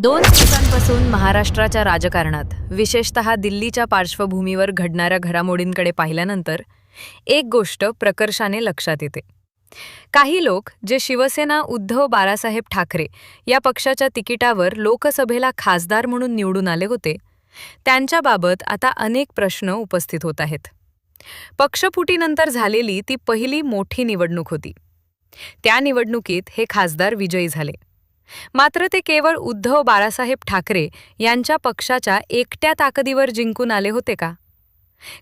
2 दिवसांपासून महाराष्ट्राच्या राजकारणात विशेषतः दिल्लीच्या पार्श्वभूमीवर घडणाऱ्या घडामोडींकडे पाहिल्यानंतर एक गोष्ट प्रकर्षाने लक्षात येते. काही लोक जे शिवसेना उद्धव बाळासाहेब ठाकरे या पक्षाच्या तिकिटावर लोकसभेला खासदार म्हणून निवडून आले होते, त्यांच्याबाबत आता अनेक प्रश्न उपस्थित होत आहेत. पक्षफुटीनंतर झालेली ती पहिली मोठी निवडणूक होती. त्या निवडणुकीत हे खासदार विजयी झाले. मात्र ते केवळ उद्धव बाळासाहेब ठाकरे यांच्या पक्षाच्या एकट्या ताकदीवर जिंकून आले होते का?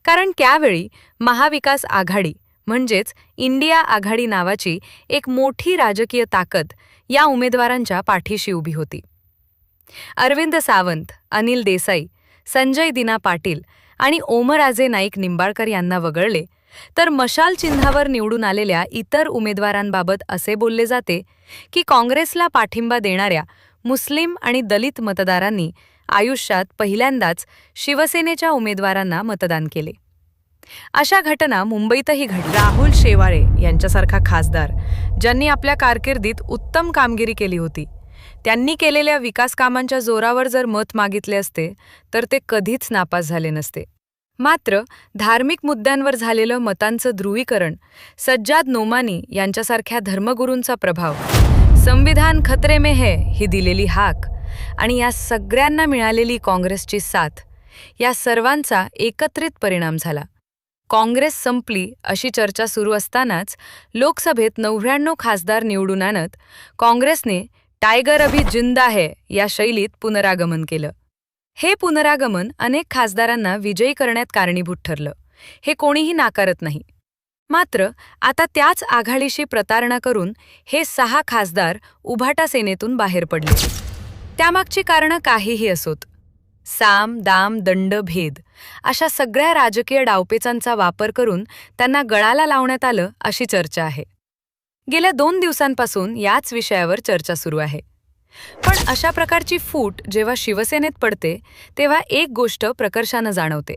कारण त्यावेळी महाविकास आघाडी म्हणजेच इंडिया आघाडी नावाची एक मोठी राजकीय ताकद या उमेदवारांच्या पाठीशी उभी होती. अरविंद सावंत, अनिल देसाई, संजय दिना पाटील आणि ओमराजे नाईक निंबाळकर यांना वगळले तर मशाल चिन्हावर निवडून आलेल्या इतर उमेदवारांबाबत असे बोलले जाते की काँग्रेसला पाठिंबा देणाऱ्या मुस्लिम आणि दलित मतदारांनी आयुष्यात पहिल्यांदाच शिवसेनेच्या उमेदवारांना मतदान केले. अशा घटना मुंबईतही घडल्या. राहुल शेवाळे यांच्यासारखा खासदार ज्यांनी आपल्या कारकिर्दीत उत्तम कामगिरी केली होती, त्यांनी केलेल्या विकास कामांच्या जोरावर जर मत मागितले असते तर ते कधीच नापास झाले नसते. मात्र धार्मिक मुद्द्यांवर झालेलं मतांचं ध्रुवीकरण, सज्जाद नोमानी यांच्यासारख्या धर्मगुरूंचा प्रभाव, संविधान खतरे में है ही दिलेली हाक आणि या सगळ्यांना मिळालेली काँग्रेसची साथ, या सर्वांचा एकत्रित परिणाम झाला. काँग्रेस संपली अशी चर्चा सुरू असतानाच लोकसभेत 99 खासदार निवडून आणत काँग्रेसने टायगर अभी जिंदा है या शैलीत पुनरागमन केलं. हे पुनरागमन अनेक खासदारांना विजयी करण्यात कारणीभूत ठरलं, हे कोणीही नाकारत नाही. मात्र आता त्याच आघाडीशी प्रतारणा करून हे 6 खासदार उभाटा सेनेतून बाहेर पडले. त्यामागची कारणं काहीही असोत, साम दाम दंड भेद अशा सगळ्या राजकीय डावपेचांचा वापर करून त्यांना गळाला लावण्यात आलं अशी चर्चा आहे. गेल्या 2 दिवसांपासून याच विषयावर चर्चा सुरू आहे. पण अशा प्रकारची फूट जेव्हा शिवसेनेत पडते तेव्हा एक गोष्ट प्रकर्षानं जाणवते.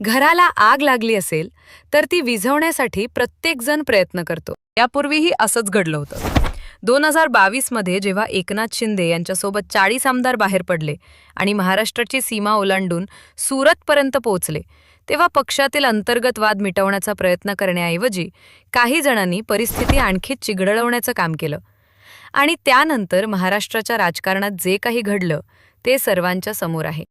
घराला आग लागली असेल तर ती विझवण्यासाठी प्रत्येकजण प्रयत्न करतो. यापूर्वीही असंच घडलं होतं. 2022 मध्ये जेव्हा एकनाथ शिंदे यांच्यासोबत 40 आमदार बाहेर पडले आणि महाराष्ट्राची सीमा ओलांडून सुरतपर्यंत पोहोचले, तेव्हा पक्षातील अंतर्गत वाद मिटवण्याचा प्रयत्न करण्याऐवजी काही जणांनी परिस्थिती आणखी चिघळवण्याचं काम केलं. आणि त्यानंतर महाराष्ट्राच्या राजकारणात जे काही घडलं ते सर्वांच्या समोर आहे.